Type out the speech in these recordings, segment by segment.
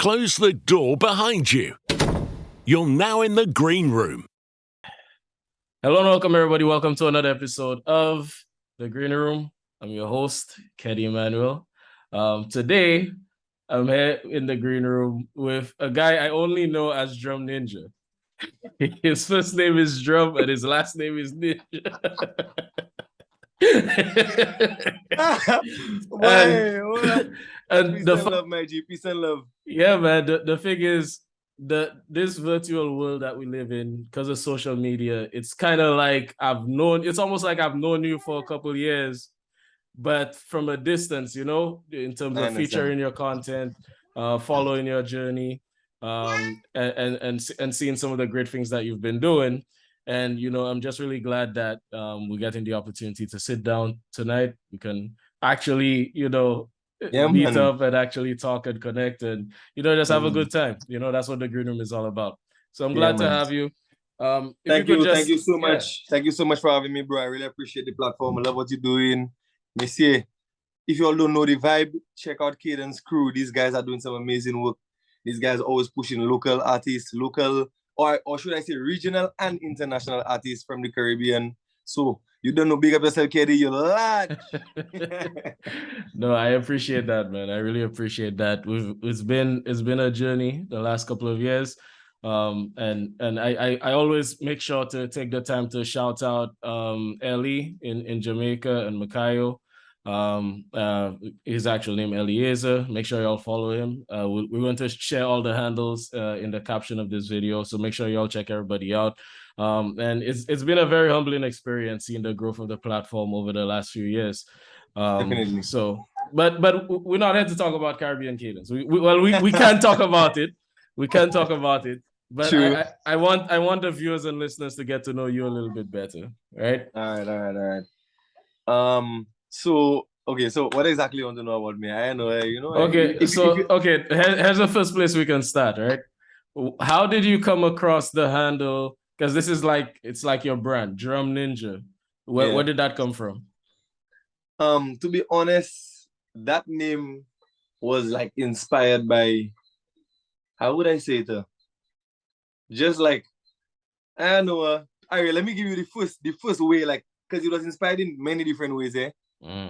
close the door behind you. You're now in the green room. Hello and welcome, everybody. Welcome to another episode of The Green Room. I'm your host, Keddy Emmanuel. Today, I'm here in the green room with a guy I only know as Drum Ninja. His first name is Drum and his last name is Ninja. Peace and love, my G. Peace and love. Yeah, man. The thing is, this virtual world that we live in, because of social media, it's kind of like it's almost like I've known you for a couple of years, but from a distance, in terms of featuring your content, following your journey, and seeing some of the great things that you've been doing. And, I'm just really glad that we're getting the opportunity to sit down tonight. We can actually, meet up and actually talk and connect and, just have a good time. That's what the Green Room is all about. So I'm glad to have you. Thank you so much. Thank you so much for having me, bro. I really appreciate the platform. I love what you're doing. Monsieur, if you all don't know the vibe, check out Cadence Crew. These guys are doing some amazing work. These guys are always pushing local artists, or should I say regional and international artists from the Caribbean. So you don't know, big up yourself, Keddy, you're large. No, I appreciate that, man. I really appreciate that. It's been a journey the last couple of years. And I always make sure to take the time to shout out Ellie in Jamaica and Makayo. His actual name Eliezer. Make sure y'all follow him. We're going to share all the handles in the caption of this video, so make sure y'all check everybody out. And it's been a very humbling experience seeing the growth of the platform over the last few years. Definitely. So, but we're not here to talk about Caribbean Cadence. We can talk about it. We can talk about it. But I want the viewers and listeners to get to know you a little bit better, right? All right. So what exactly you want to know about me? I know, Okay, here's the first place we can start, right? How did you come across the handle? Because this is it's like your brand, Drum Ninja. Where did that come from? To be honest, that name was inspired by, how would I say it? Just I don't know. All right, let me give you the first way, because it was inspired in many different ways, eh?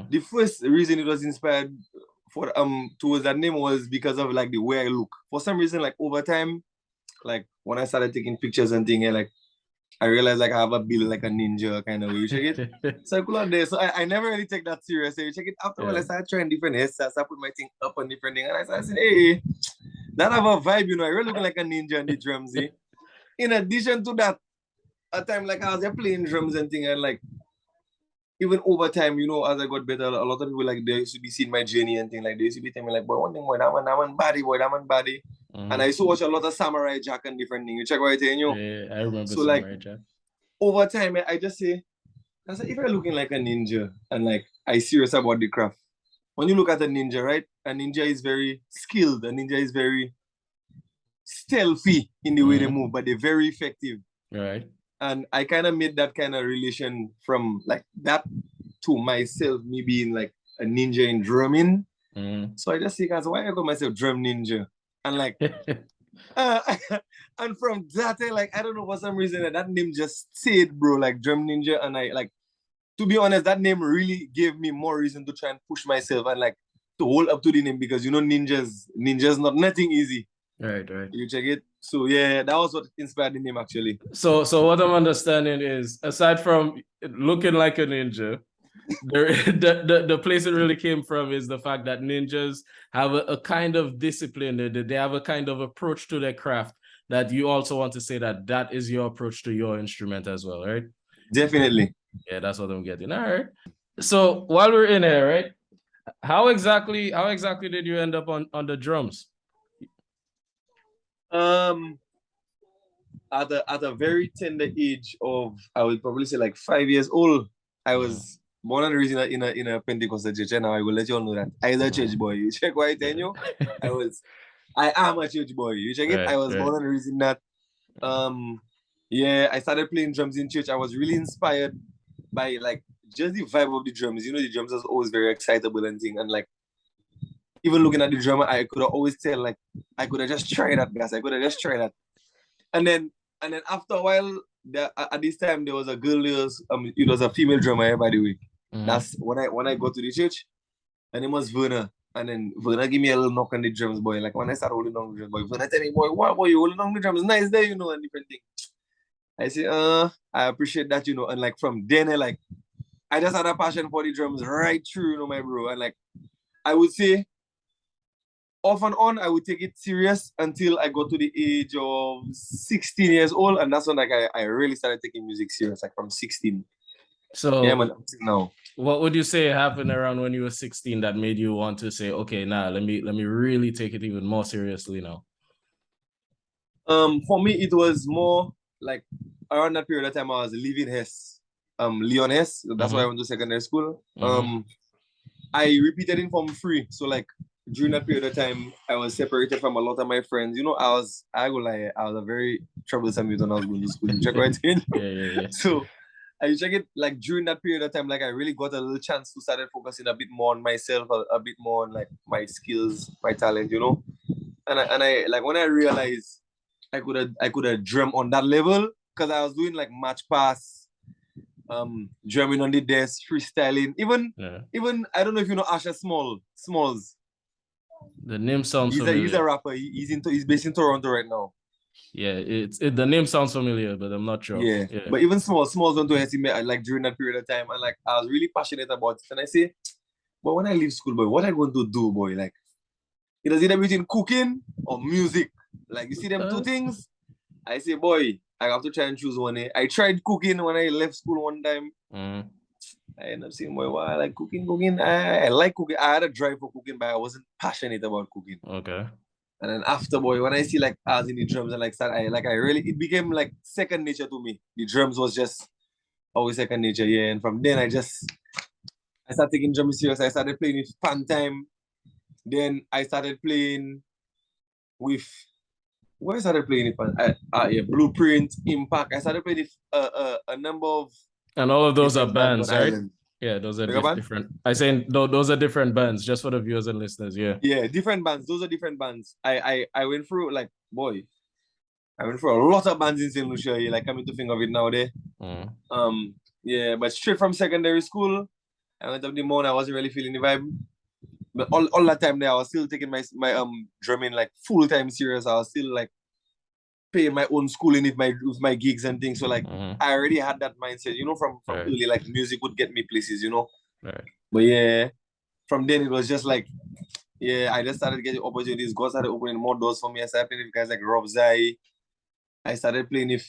The first reason it was inspired for towards that name was because of the way I look. For some reason, over time, when I started taking pictures and things, I realized I have a build like a ninja kind of way. You check it? So I cool out there. So I never really take that serious. You check it after I started trying different hairstyles. I put my thing up on different things, and I started saying, hey, that have a vibe, I really look like a ninja on the drums. Eh? In addition to that, at time I was playing drums and things, and even over time, as I got better, a lot of people they used to be seeing my journey and things they used to be telling me boy, one thing, boy, that man body, boy, that man body. And I used to watch a lot of Samurai Jack and different things. You check what I'm saying, Yeah, I remember so Samurai Jack. Over time, I just say, if you're looking like a ninja and I serious about the craft, when you look at a ninja, right? A ninja is very skilled. A ninja is very stealthy in the way they move, but they're very effective. Right. And I kind of made that kind of relation from that to myself, me being a ninja in drumming. So I just say, guys, why I call myself Drum Ninja? And and from that, I don't know for some reason that name just stayed, bro, Drum Ninja. And I to be honest, that name really gave me more reason to try and push myself and to hold up to the name, because ninjas nothing easy. Right. You check it. So yeah, that was what inspired the name actually. So what I'm understanding is, aside from looking like a ninja, the place it really came from is the fact that ninjas have a kind of discipline. They have a kind of approach to their craft that you also want to say that is your approach to your instrument as well, right? Definitely. Yeah, that's what I'm getting. All right. So while we're in here, right? How exactly did you end up on the drums? At a very tender age of, I would probably say 5 years old, I was born and raised in a Pentecostal church, and I will let you all know that I was a church boy. You check what I tell you? I am a church boy. You check it? I was born and raised in that. I started playing drums in church. I was really inspired by just the vibe of the drums. The drums was always very excitable and thing, and even looking at the drummer, I could always tell like I could have just tried that, guys. I could have just tried that. And then after a while, at this time there was a girl. It was a female drummer, by the way. That's when I go to the church. Her name was Verna. And then Verna give me a little knock on the drums, boy. Like when I start holding on the drums, boy, Verna tell me, boy, what boy, you holding on the drums? Nice there, you know, and different thing. I say, I appreciate that, you know. And like from then, I just had a passion for the drums right through, you know, my bro. And like I would say, off and on, I would take it serious until I got to the age of 16 years old. And that's when like I really started taking music serious, like from 16. So yeah, man, now. What would you say happened around when you were 16 that made you want to say, okay, nah, let me really take it even more seriously now? For me, it was more like around that period of time I was leaving Hess, Leon Hess. That's why I went to secondary school. I repeated in Form 3. So like during that period of time, I was separated from a lot of my friends. You know, I was a very troublesome youth when I was going to school. You check right in. Yeah. So I check it like during that period of time, like I really got a little chance to start focusing a bit more on myself, a bit more on like my skills, my talent, you know. And I like when I realized I could have drum on that level, because I was doing like match pass, drumming on the desk, freestyling. Even I don't know if you know Asher Smalls. The name sounds familiar. He's a rapper. He's based in Toronto right now. Yeah, the name sounds familiar, but I'm not sure. Yeah. But even Smalls went to SC like during that period of time, and like I was really passionate about it. And I say, but when I leave school, boy, what am I going to do, boy? Like, it is either between cooking or music. Like, you see them two things? I say, boy, I have to try and choose one. I tried cooking when I left school one time. I ended up saying, boy, well, I like cooking. I like cooking. I had a drive for cooking, but I wasn't passionate about cooking. Okay. And then after, boy, when I see like I was in the drums and like it became like second nature to me. The drums was just always second nature, yeah. And from then I started taking drums serious. I started playing with Pan Time. Then I started playing with where I started playing it, Blueprint, Impact. I started playing a number of, and all of those are bands, right? Island. Yeah, those are different. I say those are different bands, just for the viewers and listeners. Yeah, different bands. Those are different bands. I went through like, boy, I went through a lot of bands in St. Lucia. Like coming to think of it now, there. Yeah, but straight from secondary school, I went up the morning. I wasn't really feeling the vibe. But all that time there, I was still taking my drumming like full time serious. I was still like paying my own schooling with my gigs and things. So like I already had that mindset, you know, from early, like music would get me places, you know. But yeah, from then it was just like, yeah, I just started getting opportunities. God started opening more doors for me. I started playing with guys like Rob Zai. I started playing with,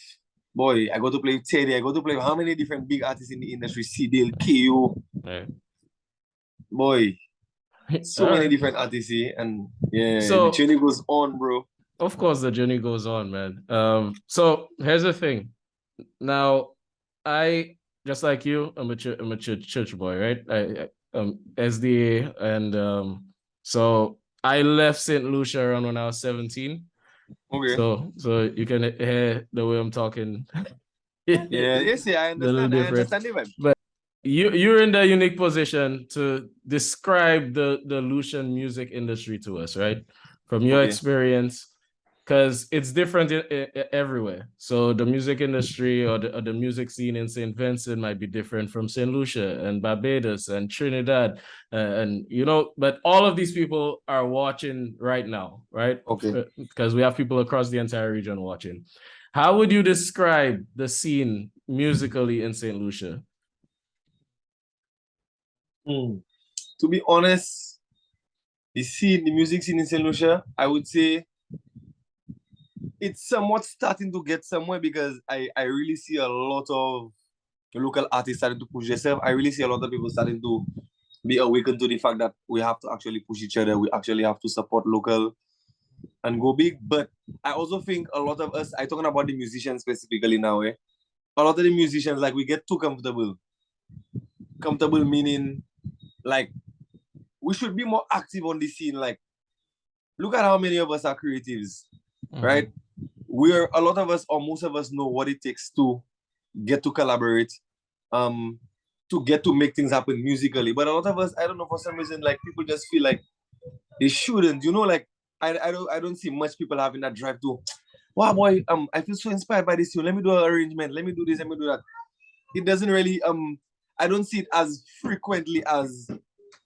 boy, I got to play with Teddy. I got to play with how many different big artists in the industry? C-Dale, KO. Boy, so many different artists here. And yeah, so, the journey goes on, bro. Of course, the journey goes on, man. So here's the thing. Now, I, just like you, I'm a church boy, right? I SDA, and so I left St. Lucia around when I was 17. Okay. So you can hear the way I'm talking. Yes, I understand. I understand it. But you're in the unique position to describe the Lucian music industry to us, right? From your experience, because it's different everywhere. So the music industry or the music scene in St. Vincent might be different from St. Lucia and Barbados and Trinidad, and you know, but all of these people are watching right now, right? Okay. Because we have people across the entire region watching. How would you describe the scene musically in St. Lucia? To be honest, the music scene in St. Lucia, I would say it's somewhat starting to get somewhere, because I really see a lot of local artists starting to push themselves. I really see a lot of people starting to be awakened to the fact that we have to actually push each other. We actually have to support local and go big. But I also think a lot of us, I'm talking about the musicians specifically now, a lot of the musicians, like, we get too comfortable. Comfortable meaning, like, we should be more active on the scene. Like, look at how many of us are creatives, right? A lot of us, or most of us, know what it takes to get to collaborate, to get to make things happen musically. But a lot of us, I don't know, for some reason, like, people just feel like They shouldn't, you know, like I don't see much people having that drive to, wow boy, I feel so inspired by this tune. Let me do an arrangement, let me do this, let me do that. It doesn't really I don't see it as frequently as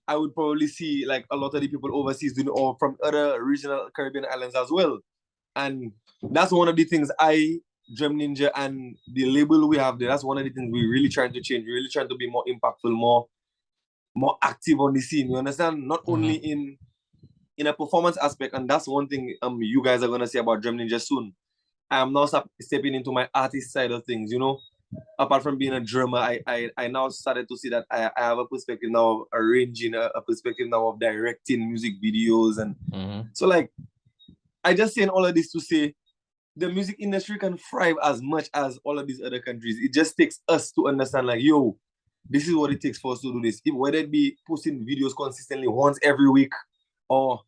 I would probably see like a lot of the people overseas doing, or from other regional Caribbean islands as well. And that's one of the things Drum Ninja and the label we have there, that's one of the things we're really trying to change. We're really trying to be more impactful, more active on the scene. You understand? Not only in a performance aspect, and that's one thing you guys are gonna see about Drum Ninja soon. I am now stepping into my artist side of things, you know. Apart from being a drummer, I now started to see that I have a perspective now of arranging, a perspective now of directing music videos. And so like, I just saying all of this to say the music industry can thrive as much as all of these other countries. It just takes us to understand like, yo, this is what it takes for us to do this. Whether it be posting videos consistently once every week, or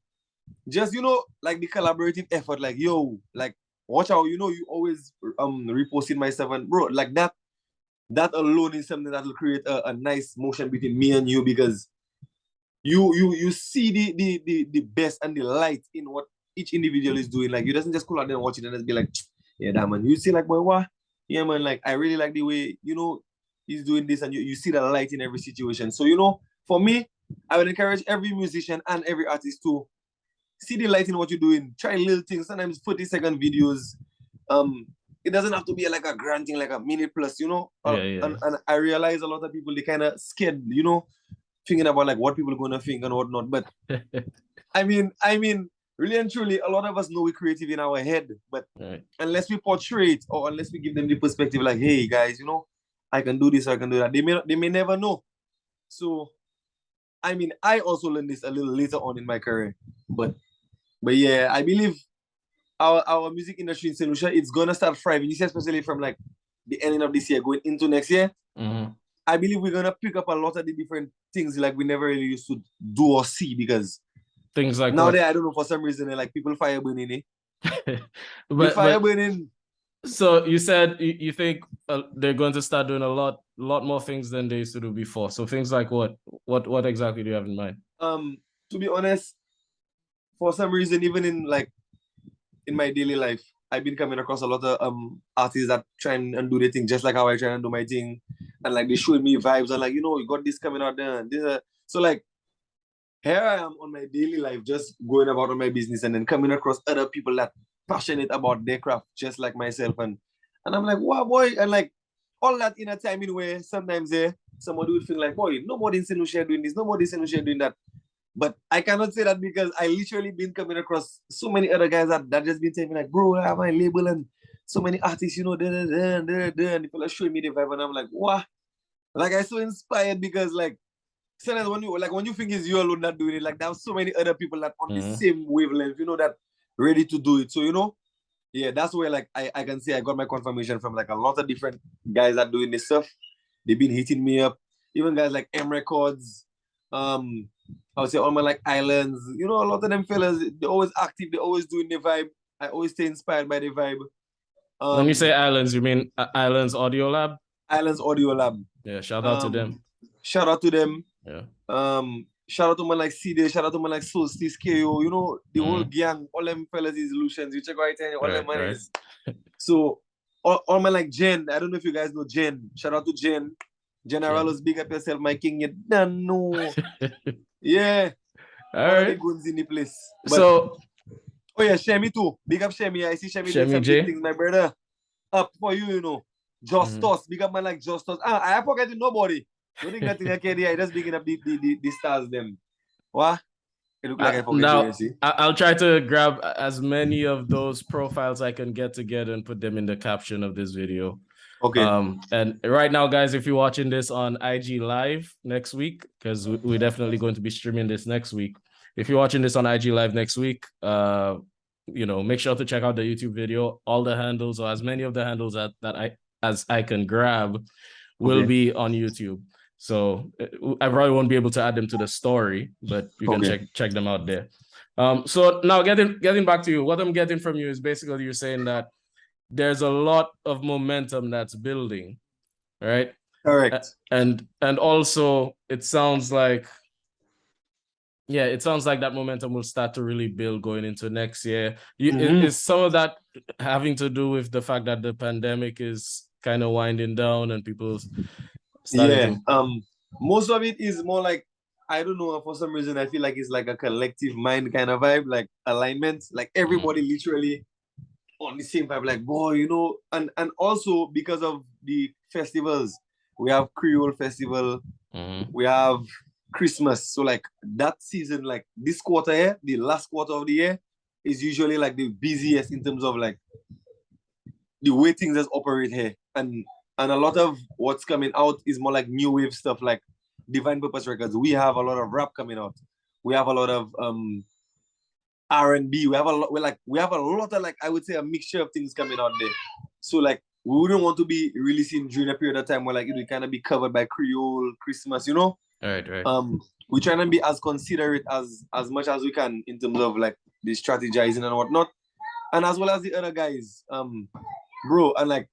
just, you know, like the collaborative effort, like, yo, like, watch out, you know, you always reposting my stuff, and bro, like that alone is something that will create a nice motion between me and you, because you see the best and the light in what each individual is doing. Like, you doesn't just cool out there and watch it and just be like, yeah, that man, you see like, boy, what? Yeah, man, like, I really like the way, you know, he's doing this, and you see the light in every situation. So, you know, for me, I would encourage every musician and every artist to see the light in what you're doing. Try little things, sometimes 40-second videos. It doesn't have to be like a grand thing, like a minute plus, you know. And I realize a lot of people, they kind of scared, you know, thinking about like what people are gonna think and whatnot. But I mean, really and truly, a lot of us know we're creative in our head, but unless we portray it, or unless we give them the perspective, like, hey guys, you know, I can do this, I can do that, they may never know. So I mean, I also learned this a little later on in my career, but yeah, I believe our music industry in St. Lucia, it's gonna start thriving. You see, especially from like the ending of this year going into next year. I believe we're gonna pick up a lot of the different things like we never really used to do or see, because things like nowadays, I don't know, for some reason, like people fire burning, but fire burning. So you said you think they're going to start doing a lot more things than they used to do before. So things like what exactly do you have in mind? To be honest, for some reason, even in my daily life, I've been coming across a lot of artists that try and do their thing just like how I try and do my thing, and like they showing me vibes and like, you know, you got this coming out there, and this, so like here I am on my daily life, just going about on my business, and then coming across other people that passionate about their craft just like myself, and I'm like, wow boy, and like all that in a timing where sometimes somebody would feel like, boy, nobody in St. Lucia doing this, nobody in St. Lucia doing that. But I cannot say that, because I literally been coming across so many other guys that just been telling me like, bro, I have my label and so many artists, you know, and people are showing me the vibe, and I'm like, what? Like, I'm so inspired, because like sometimes when you think it's you alone that doing it, like there's so many other people that on the same wavelength, you know, that ready to do it. So, you know, yeah, that's where like I can say I got my confirmation from like a lot of different guys that doing this stuff. They've been hitting me up, even guys like M Records, I would say all my like islands, you know, a lot of them fellas, they're always active, they're always doing the vibe. I always stay inspired by the vibe. When you say islands, you mean Islands Audio Lab? Islands Audio Lab. Yeah, shout out to them. Shout out to them. Yeah. Shout out to man like CD, shout out to man like Solstice KO, you know, the whole gang, all them fellas is Lucians. You check out it, all them man is. So all man like Jen, I don't know if you guys know Jen. Shout out to Jen. General's big up yourself, my king. You don't know. Yeah. All right. The guns in the place. But, so, oh yeah, Shemi too. Big up Shemi. I see Shemi doing some big things, my brother. Up for you, you know. Justus. Big up man like Justus. I forgetting nobody. Don't think nothing like I just bigging up the stars them. What? It look like I forget now, you, see? I'll try to grab as many of those profiles I can get together and put them in the caption of this video. Okay. And right now, guys, if you're watching this on IG Live next week, because we're definitely going to be streaming this next week. If you're watching this on IG Live next week, you know, make sure to check out the YouTube video. All the handles, or as many of the handles as I can grab, will be on YouTube. So I probably won't be able to add them to the story, but you can check them out there. So now getting back to you, what I'm getting from you is basically you're saying that there's a lot of momentum that's building, right? Correct. And also it sounds like, yeah, it sounds like that momentum will start to really build going into next year. Mhm. Is some of that having to do with the fact that the pandemic is kind of winding down and people starting Yeah. to Most of it is more like, I don't know, for some reason I feel like it's like a collective mind kind of vibe, like alignment, like everybody literally on the same vibe, like boy, you know, and also because of the festivals, we have Creole Festival, we have Christmas. So like that season, like this quarter here, the last quarter of the year, is usually like the busiest in terms of like the way things just operate here. And a lot of what's coming out is more like new wave stuff, like Divine Purpose Records. We have a lot of rap coming out. We have a lot of R&B. We have a lot of, like, I would say, a mixture of things coming out there. So like we wouldn't want to be releasing during a period of time where like it would kind of be covered by Creole Christmas, you know? Right. We're trying to be as considerate as much as we can in terms of like the strategizing and whatnot. And as well as the other guys. Bro, and like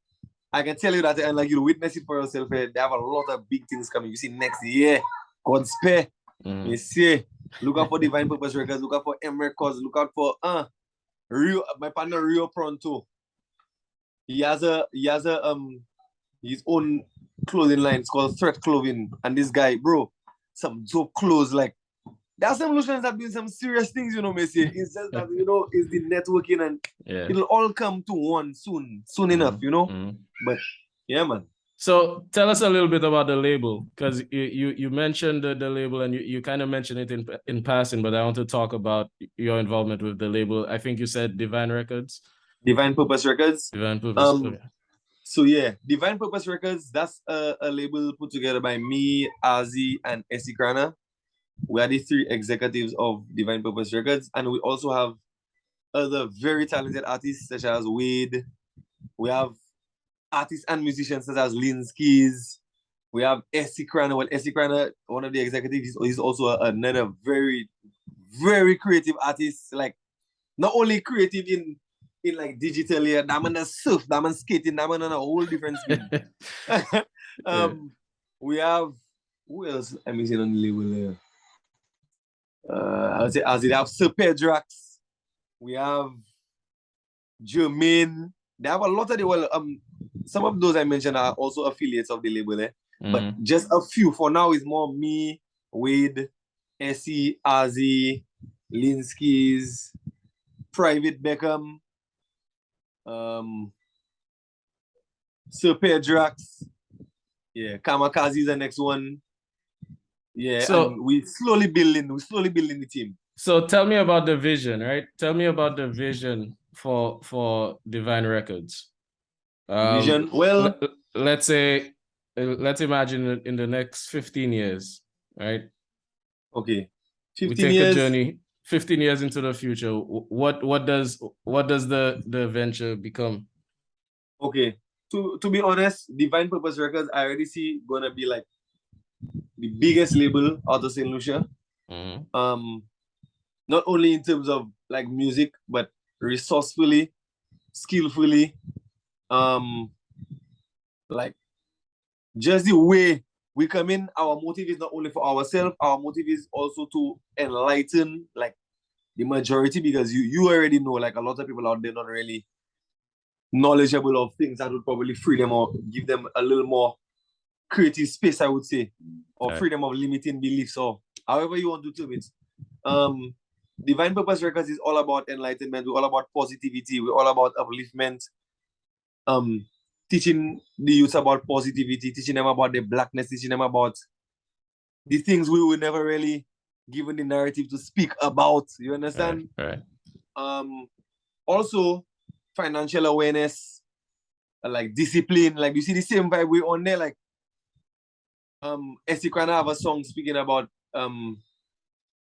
I can tell you that, and like you'll witness it for yourself. They have a lot of big things coming. You see next year, God spare. You see, look out for Divine Purpose Records, look out for M Records, look out for Rio, my partner Rio Pronto. He has his own clothing line. It's called Threat Clothing. And this guy, bro, some dope clothes. Like there are some Lucians that doing some serious things, you know, Messi. It's just that, you know, it's the networking and it'll all come to one soon enough, you know. But yeah, man. So tell us a little bit about the label, because you mentioned the label and you kind of mentioned it in passing, but I want to talk about your involvement with the label. I think you said Divine Records. Divine Purpose Records. Divine Purpose. So yeah, Divine Purpose Records, that's a label put together by me, Azi, and Essie Krana. We are the three executives of Divine Purpose Records, and we also have other very talented artists such as Wade. We have artists and musicians such as Linskis. We have Essie Krana. Well, Essie Krana, one of the executives, he's also another very, very creative artist. Like not only creative in like digitally, that man surf, that man skating, that man on a whole different speed. We have, who else am I seeing on the label here? I would say as they have Sir Pedrax, we have Jermaine. They have a lot of the some of those I mentioned are also affiliates of the label, but just a few. For now is more me, Wade, Essie, Azi, Linskis, Private Beckham, Sir Pedrax, Kamikaze is the next one. Yeah, so and we slowly building the team. So tell me about the vision, right? Tell me about the vision for Divine Records. Vision. Well, let's imagine in the next 15 years, right? Okay. 15 we take years. A journey 15 years into the future. What does the venture become? Okay. To be honest, Divine Purpose Records, I already see gonna be like the biggest label out of St. Lucia. Not only in terms of like music, but resourcefully, skillfully, like just the way we come in. Our motive is not only for ourselves, our motive is also to enlighten like the majority, because you already know like a lot of people out there not really knowledgeable of things that would probably free them or give them a little more creative space, I would say, or freedom of limiting beliefs, or however you want to term it. Divine Purpose Records is all about enlightenment. We're all about positivity. We're all about upliftment. Teaching the youth about positivity, teaching them about the blackness, teaching them about the things we were never really given the narrative to speak about. You understand? Right. Also, financial awareness, like discipline. Like you see the same vibe we on there. Like Essie Krana have a song speaking about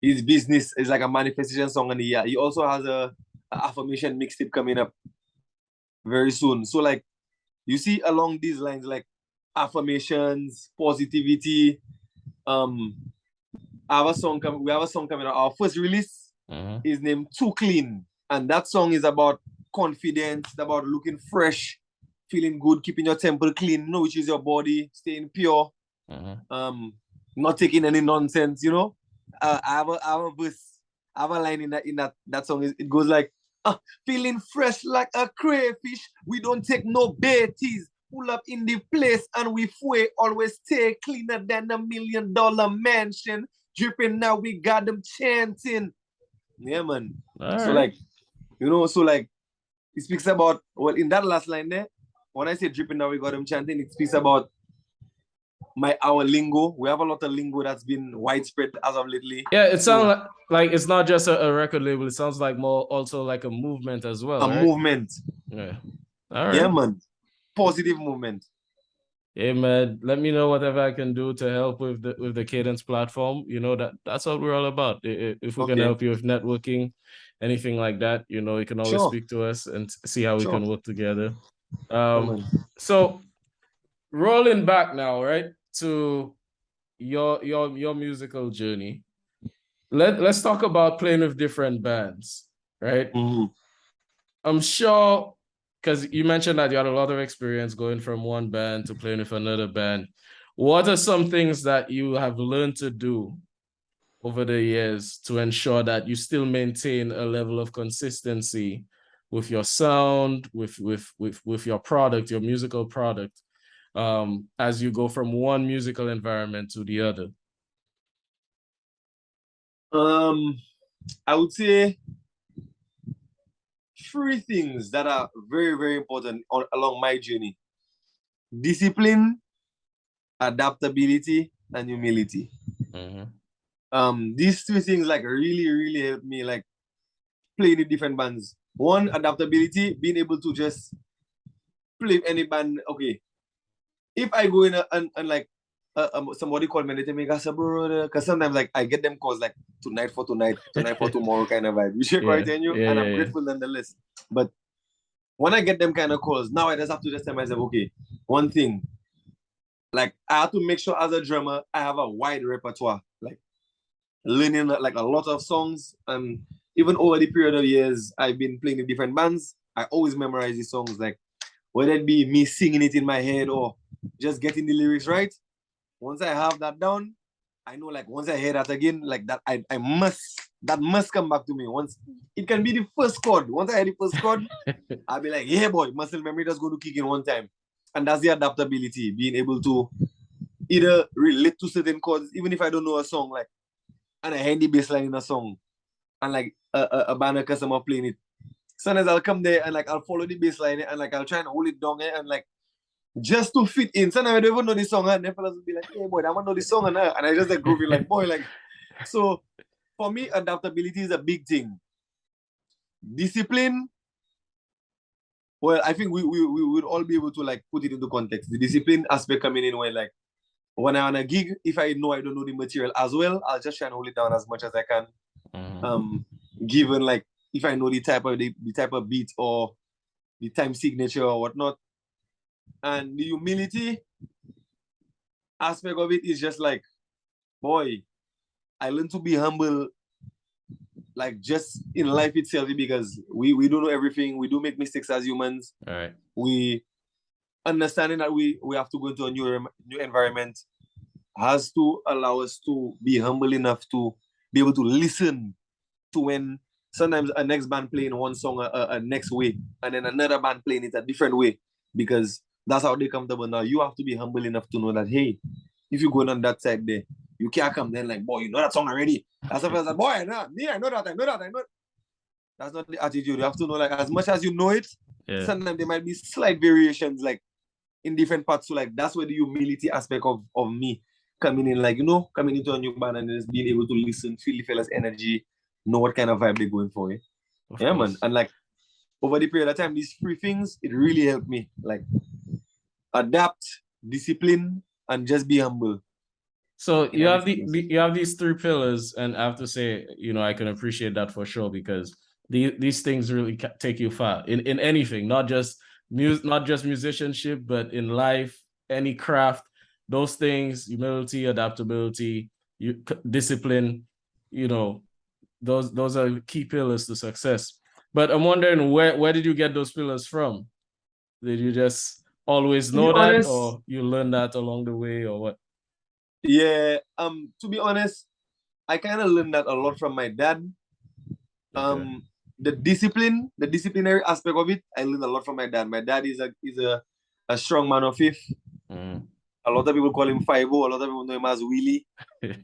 his business is like a manifestation song in the year. He also has a affirmation mixtape coming up very soon. So like you see along these lines, like affirmations, positivity. We have a song coming out. Our first release is named Too Clean, and that song is about confidence, about looking fresh, feeling good, keeping your temple clean, know which is your body, staying pure, not taking any nonsense, you know. I have a verse, I have a line in that song. It goes like, feeling fresh like a crayfish. We don't take no baities. Pull up in the place and we fue always stay cleaner than $1 million mansion. Dripping now, we got them chanting. Yeah, man. All So right. like, so like it speaks about, well, in that last line there, when I say dripping now, we got them chanting, it speaks about our lingo. We have a lot of lingo that's been widespread as of lately. Yeah, it sounds like it's not just a record label. It sounds like more also like a movement as well, a right? movement. Yeah. All right. Yeah, man. Positive movement. Hey man, let me know whatever I can do to help with the Cadence platform. You know that's what we're all about. If we can Okay. help you with networking, anything like that, you know, you can always Sure. speak to us and see how we Sure. can work together. Yeah, man. So rolling back now, right, to your musical journey. Let's talk about playing with different bands, right? Mhm. I'm sure because you mentioned that you had a lot of experience going from one band to playing with another band. What are some things that you have learned to do over the years to ensure that you still maintain a level of consistency with your sound, with your product, your musical product, as you go from one musical environment to the other? I would say three things that are very, very important along my journey: discipline, adaptability, and humility. These three things like really, really help me like play in different bands. One, adaptability, being able to just play any band. Okay, if I go in and like somebody called me and they tell me, bro, because sometimes like I get them calls like tonight for tomorrow kind of vibe. You share quite in you, and I'm grateful nonetheless. But when I get them kind of calls, now I just have to just tell myself, okay, one thing, like I have to make sure as a drummer I have a wide repertoire, like learning like a lot of songs. And even over the period of years I've been playing in different bands, I always memorize these songs, like whether it be me singing it in my head or just getting the lyrics right. Once I have that down, I know like once I hear that again, like that that must come back to me. Once it can be the first chord. Once I hear the first chord, I'll be like, yeah, boy, muscle memory just going to kick in one time. And that's the adaptability, being able to either relate to certain chords, even if I don't know a song, like, and I hear the bass line in a song, and like a band customer playing it. Sometimes I'll come there and like I'll follow the bass line and like I'll try and hold it down and like just to fit in. Sometimes I don't even know the song, and then fellas will be like, hey boy, I want to know the song, and I just like grooving like, boy, like. So for me, adaptability is a big thing. Discipline, well, I think we would all be able to like put it into context. The discipline aspect coming in where like when I'm on a gig, if I know I don't know the material as well, I'll just try and hold it down as much as I can. Given like if I know the type of beat or the time signature or whatnot. And the humility aspect of it is just like, boy, I learned to be humble, like just in life itself, because we don't know everything. We do make mistakes as humans. All right. We understanding that we have to go into a new environment has to allow us to be humble enough to be able to listen to when sometimes a next band playing one song a next way, and then another band playing it a different way, because that's how they comfortable. Now you have to be humble enough to know that, hey, if you're going on that side there, you can't come then like, boy, you know that song already. That's like, boy, no, me, I know that. That's not the attitude. You have to know, like, as much as you know it, sometimes there might be slight variations, like in different parts. So like that's where the humility aspect of me coming in, like, coming into a new band and just being able to listen, feel the fella's energy, know what kind of vibe they're going for. Yeah, man. And like over the period of time, these three things, it really helped me. Like adapt, discipline, and just be humble. So you have you have these three pillars, and I have to say, I can appreciate that for sure, because these things really take you far in anything, not just musicianship, but in life, any craft. Those things, humility, adaptability, discipline, those are key pillars to success. But I'm wondering, where did you get those pillars from? Did you just always know that, or you learned that along the way, or what? Yeah, to be honest, I kind of learned that a lot from my dad. Okay. The disciplinary aspect of it, I learned a lot from my dad. My dad is a strong man of faith. Mm. A lot of people call him 5 A lot of people know him as Willie.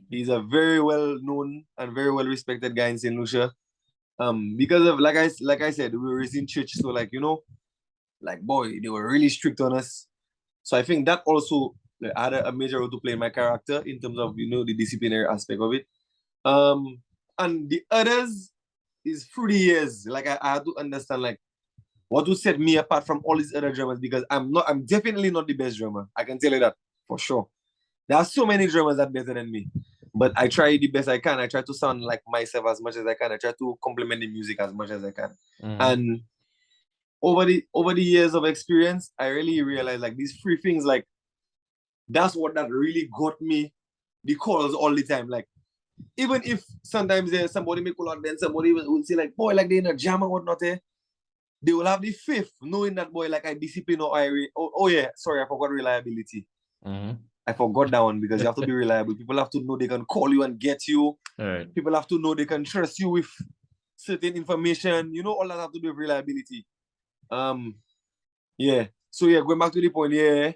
He's a very well known and very well respected guy in St. Lucia. Because of like I said, we were raised in church, so like like boy, they were really strict on us. So I think that also had a major role to play in my character in terms of the disciplinary aspect of it. And the others is through the years, like I had to understand like what would set me apart from all these other drummers because I'm definitely not the best drummer. I can tell you that for sure. There are so many drummers that are better than me, but I try the best I can. I try to sound like myself as much as I can. I try to complement the music as much as I can. And over the years of experience, I really realized like these three things, like that's what that really got me the calls all the time. Like even if sometimes there's somebody may call out, then somebody will say like, boy, like they in a jam or whatnot, they will have the faith knowing that boy, like I discipline or oh yeah, sorry, I forgot reliability. I forgot that one because you have to be reliable. People have to know they can call you and get you. Right. People have to know they can trust you with certain information. All that have to do with reliability. Yeah. So yeah, going back to the point, yeah,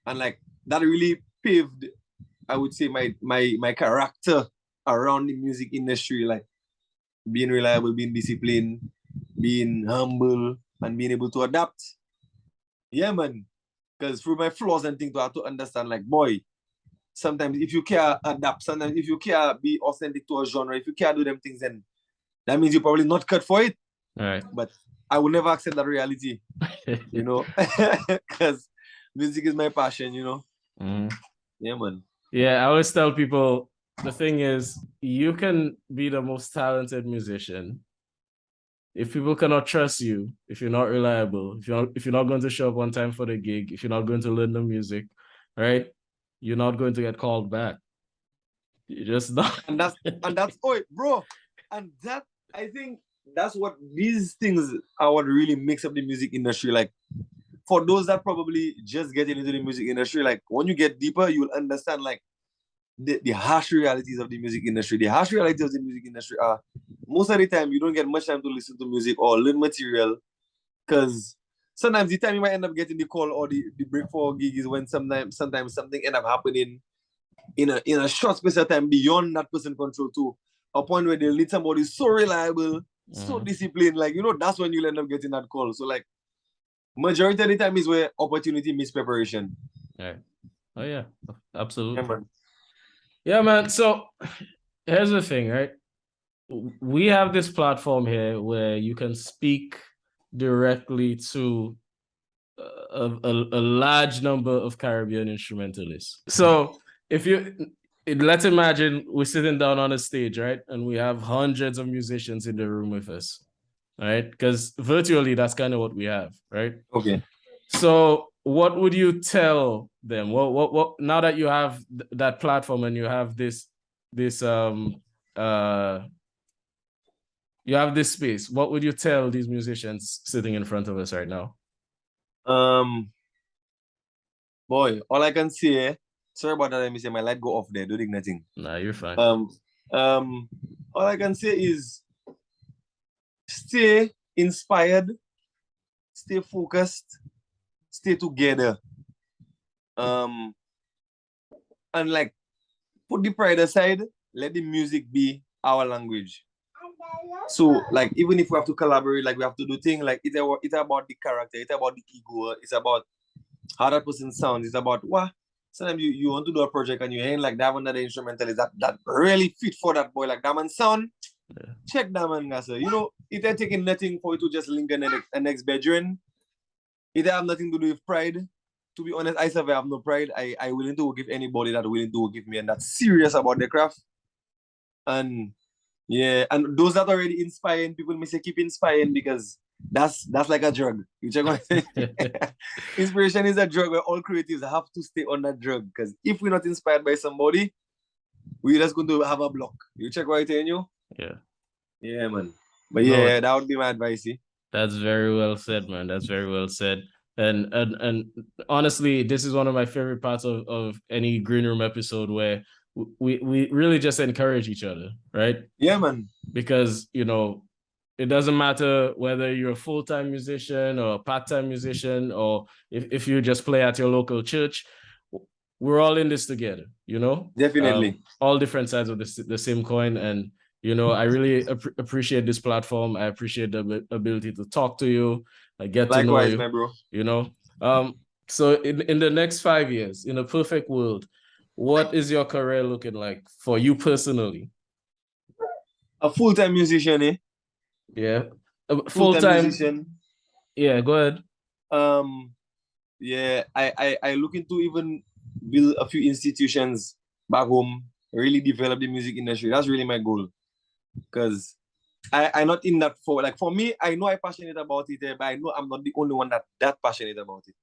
and like that really paved, I would say, my character around the music industry, like being reliable, being disciplined, being humble, and being able to adapt. Yeah, man. Because through my flaws and things, I have to understand, like, boy, sometimes if you care adapt, sometimes if you care be authentic to a genre, if you care do them things, then that means you're probably not cut for it. Right. But I will never accept that reality, because music is my passion, Yeah, man. Yeah, I always tell people the thing is you can be the most talented musician. If people cannot trust you, if you're not reliable, if you're not going to show up on time for the gig, if you're not going to learn the music, right? You're not going to get called back. You just not. And that's bro. And that, I think that's what these things are what really makes up the music industry. Like for those that probably just getting into the music industry, like when you get deeper, you'll understand like the harsh realities of the music industry. The harsh realities of the music industry are most of the time you don't get much time to listen to music or learn material, because sometimes the time you might end up getting the call or the break for a gig is when sometimes something end up happening in a short space of time beyond that person control too. A point where they'll need somebody so reliable, so disciplined, like that's when you'll end up getting that call. So like majority of the time is where opportunity meets preparation. Right. Oh yeah, absolutely. Yeah, man. Yeah, man. So here's the thing, right? We have this platform here where you can speak directly to a large number of Caribbean instrumentalists. So let's imagine we're sitting down on a stage, right? And we have hundreds of musicians in the room with us, right? Because virtually that's kind of what we have, right? Okay. So what would you tell them? What now that you have that platform and you have this you have this space, what would you tell these musicians sitting in front of us right now? Boy, all I can say, sorry about that, let me say my light go off there, don't think nothing. Nah, you're fine. All I can say is stay inspired, stay focused, stay together. And like put the pride aside, let the music be our language. So like even if we have to collaborate, like we have to do things like it's about the character, it's about the ego, it's about how that person sounds, it's about what sometimes you want to do a project and you're hearing like that one that the instrumentalist that really fit for that boy, like that man sound. Yeah. Check that man, guys. It ain't taking nothing for you to just link an next bedroom. It have nothing to do with pride. To be honest, I have no pride. I willing to give anybody that willing to give me and that's serious about the craft. And yeah, and those that already inspiring people may say keep inspiring because that's like a drug. You check what I'm saying? Inspiration is a drug where all creatives have to stay on that drug because if we're not inspired by somebody, we're just going to have a block. You check what I'm telling you? Yeah. Yeah, man. But yeah, that would be my advice. That's very well said, man. That's very well said. And honestly, this is one of my favorite parts of any Green Room episode where we really just encourage each other, right? Yeah, man. Because it doesn't matter whether you're a full-time musician or a part-time musician, or if you just play at your local church. We're all in this together, Definitely. all different sides of the same coin. And I really appreciate this platform. I appreciate the ability to talk to you. I get to know Likewise, you, my bro. So in the next 5 years, in a perfect world, what is your career looking like for you personally? A full-time musician, eh? Yeah. Full-time Full-time. musician. Yeah, go ahead. Yeah, I looking to even build a few institutions back home, really develop the music industry. That's really my goal. Because I'm not in that for me, I know I'm passionate about it, but I know I'm not the only one that passionate about it.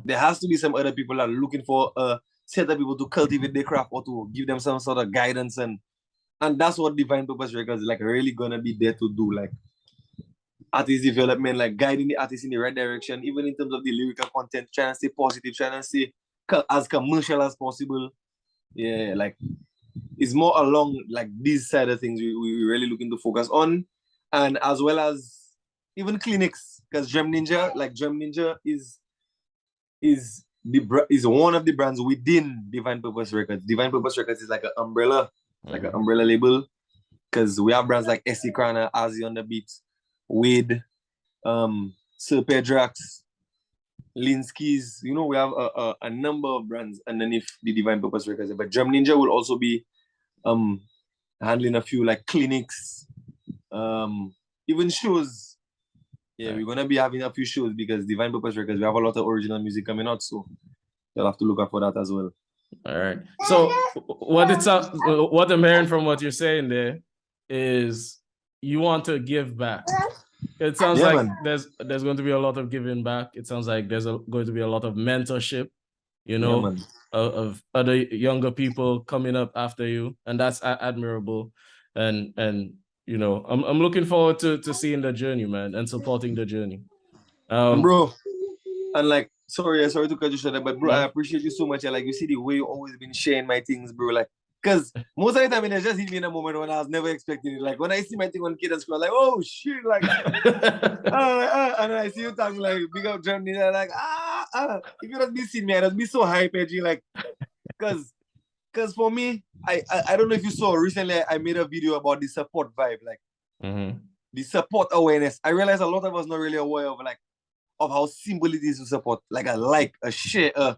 There has to be some other people that are looking for a set of people to cultivate their craft or to give them some sort of guidance, and that's what Divine Purpose Records is like really gonna be there to do, like artist development, like guiding the artist in the right direction, even in terms of the lyrical content, trying to stay positive, trying to stay as commercial as possible. Yeah, like it's more along like these side of things we really looking to focus on, and as well as even clinics, because Drum Ninja is one of the brands within Divine Purpose Records. Divine Purpose Records is like an umbrella, like an umbrella label, because we have brands like SC Krana, Azzy on the Beat, Wade, Sir Pedrax, Linsky's. We have a number of brands underneath the Divine Purpose Records. But Drum Ninja will also be handling a few like clinics, even shows. Yeah, we're gonna be having a few shows because Divine Purpose Records, we have a lot of original music coming out, so you'll have to look out for that as well. All right. So what I'm hearing from what you're saying there is you want to give back. It sounds like man, there's going to be a lot of giving back. It sounds like there's going to be a lot of mentorship, of other younger people coming up after you, and that's admirable. And I'm looking forward to seeing the journey, man, and supporting the journey. Bro, and like sorry to cut you short, but bro, I appreciate you so much. Like you see the way you always been sharing my things, bro. Like, cause most of the time it just hit me in a moment when I was never expecting it. Like when I see my thing on Cadence School, I'm like, oh shit, like, and I see you talking like big up Germany, like if you don't be seeing me, I just be so hype, edgy, like, cause for me, I don't know if you saw recently, I made a video about the support vibe, like the support awareness. I realized a lot of us not really aware of how simple it is to support, like a share, a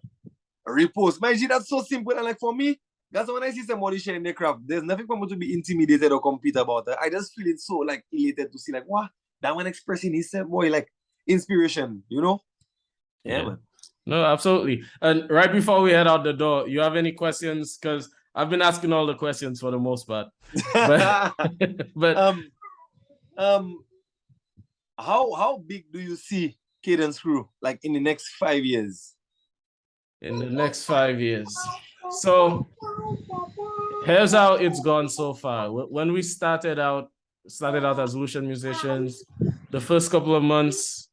repost. My G, that's so simple. And like for me, that's when I see somebody sharing their craft, there's nothing for me to be intimidated or compete about it. I just feel it so like elated to see like, wow, that one expressing himself, boy, like inspiration, Yeah, man. No, absolutely. And right before we head out the door, you have any questions? Because I've been asking all the questions for the most part. But how big do you see Cadence Crew like in the next 5 years? In the next 5 years. So here's how it's gone so far. When we started out as Lucian musicians, the first couple of months,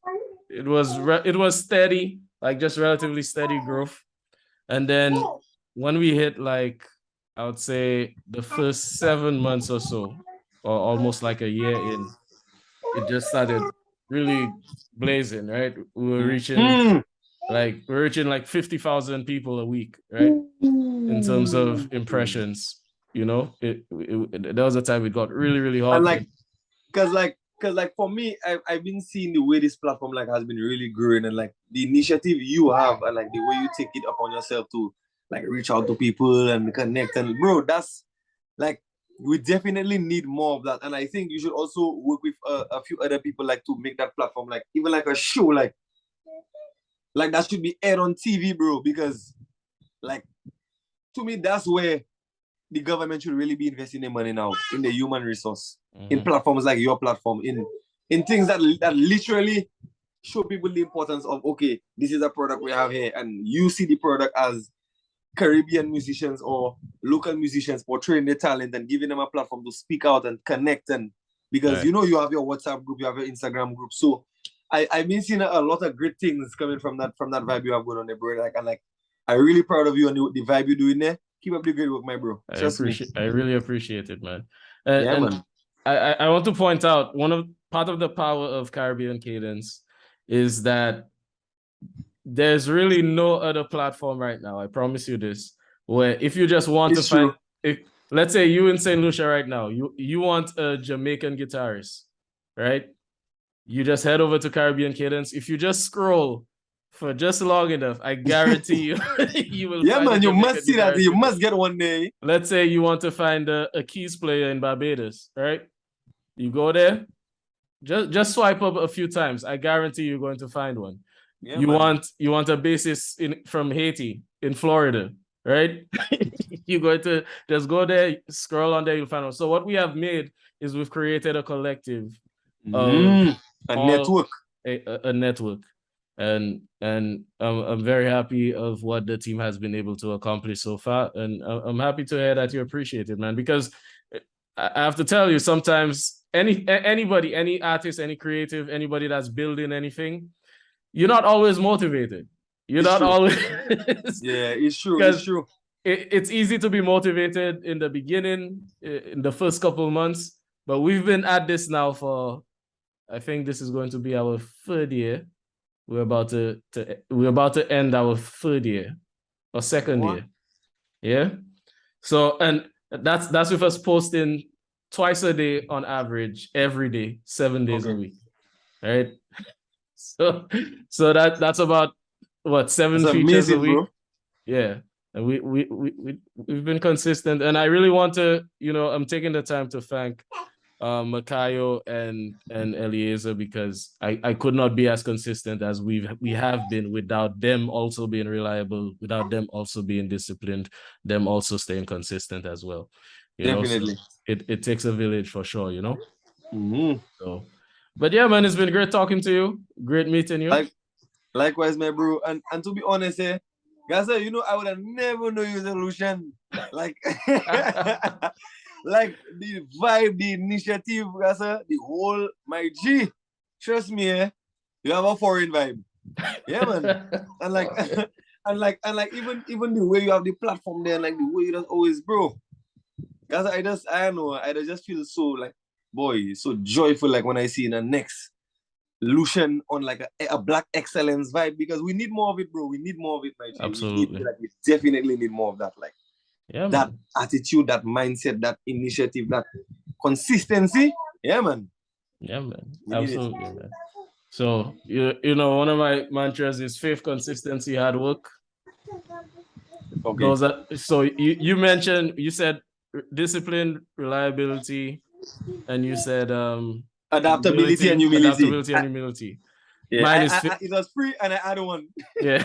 it was steady, like just relatively steady growth. And then when we hit like, I would say the first 7 months or so, or almost like a year in, it just started really blazing, right? We're reaching like 50,000 people a week, right? In terms of impressions, there was a time it got really, really hot. And because for me, I've been seeing the way this platform like has been really growing, and like the initiative you have and like the way you take it upon yourself to like reach out to people and connect, and bro, that's like we definitely need more of that. And I think you should also work with a few other people like to make that platform like even like a show like that should be aired on TV, bro, because like to me that's where the government should really be investing their money now, in the human resource, in platforms like your platform, in things that literally show people the importance of, okay, this is a product we have here, and you see the product as Caribbean musicians or local musicians portraying their talent and giving them a platform to speak out and connect. And because you have your WhatsApp group, you have your Instagram group, so I've been seeing a lot of great things coming from that vibe you have going on there, bro. Like, and like I'm really proud of you and the vibe you're doing there. Keep up the good work, my bro. Trust me. I really appreciate it, man. Yeah, And man. I want to point out part of the power of Caribbean Cadence is that there's really no other platform right now. I promise you this, where if you just want It's to find, true. if let's say you in St. Lucia right now, you want a Jamaican guitarist, right? You just head over to Caribbean Cadence. If you just scroll for just long enough, I guarantee you, you will Yeah, find a man. You Jamaican must see that. guitarist You in there. must get one day. Let's say you want to find a keys player in Barbados, right? You go there, just swipe up a few times. I guarantee you're going to find one. Yeah, You man. want a bassist from Haiti, in Florida, right? You're going to just go there, scroll on there, you'll find one. So what we have made is we've created a collective of A all network. a network, and I'm very happy of what the team has been able to accomplish so far, and I'm happy to hear that you appreciate it, man. Because I have to tell you, sometimes anybody, any artist, any creative, anybody that's building anything, you're not always motivated. You're It's not true. always Yeah, it's true. because It's true. it's easy to be motivated in the beginning, in the first couple of months, but we've been at this now for, I think this is going to be our third year. We're about to end our third year or second What? year. Yeah. So, and that's with us posting twice a day on average, every day, 7 days a Okay. week. Right. So that's about what, 7 That's features a amazing, week. bro. Yeah. And we've been consistent. And I really want to, I'm taking the time to thank Makayo and Eliezer, because I could not be as consistent as we have been without them also being reliable, without them also being disciplined, them also staying consistent as well. Definitely. So it takes a village for sure, Mm-hmm. So, but yeah, man, it's been great talking to you. Great meeting you. Likewise, my bro. And to be honest, guys, I would have never known you solution. Like, like the vibe, the initiative, guys, the whole, my G. Trust me, you have a foreign vibe. Yeah, man. And like, and like, even the way you have the platform there, like the way you just always, bro. Guys, I don't know, I just feel so like, boy, so joyful, like when I see the next Lucian on like a black excellence vibe, because we need more of it, bro. We need more of it, my G. Absolutely. We definitely need more of that, like Yeah, that man. attitude, that mindset, that initiative, that consistency. Yeah, man. Yeah, man. We need it. Absolutely, man. So one of my mantras is faith, consistency, hard work. Okay. So you said discipline, reliability, and you said Adaptability and humility. Adaptability and humility. Yeah, Mine is it was free and I add one. Yeah.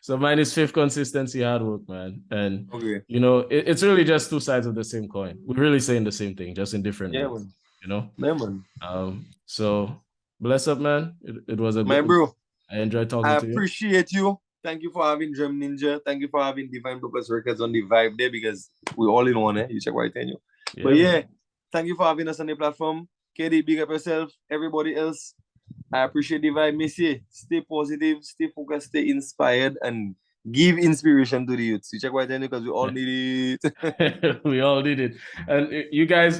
So mine is faith, consistency, hard work, man. And Okay. it's really just two sides of the same coin. We're really saying the same thing, just in different ways. Man. Yeah, man. So bless up, man. It was my bro. I enjoyed talking to you. I appreciate you. Thank you for having Drum Ninja. Thank you for having Divine Purpose Records on the vibe there, because we're all in one, You check what I tell you. Yeah, but yeah, man. Thank you for having us on the platform. KD, big up yourself. Everybody else, I appreciate the vibe. Missy, stay positive, stay focused, stay inspired, and give inspiration to the youth. You check what I tell you, because we all need it. We all need it. And you guys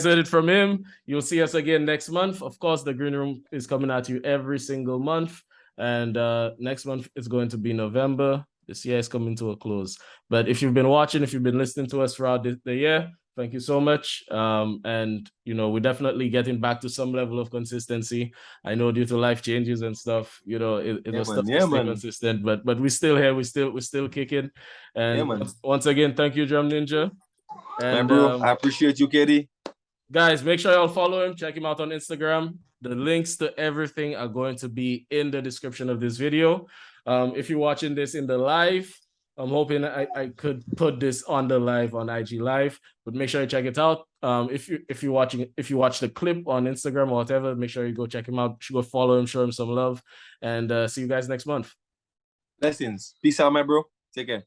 heard it from him. You'll see us again next month. Of course, the Green Room is coming at you every single month. And next month is going to be November. This year is coming to a close. But if you've been watching, if you've been listening to us throughout the year, thank you so much. And we're definitely getting back to some level of consistency. I know due to life changes and stuff, it was tough to stay consistent, but we're still here. We're still kicking. And once again, thank you, Drum Ninja. And my bro, I appreciate you, KD. Guys, make sure y'all follow him. Check him out on Instagram. The links to everything are going to be in the description of this video. If you're watching this in the live, I'm hoping I could put this on the live on IG Live, but make sure you check it out. If you watch the clip on Instagram or whatever, make sure you go check him out. Go follow him, show him some love, and see you guys next month. Blessings. Peace out, my bro. Take care.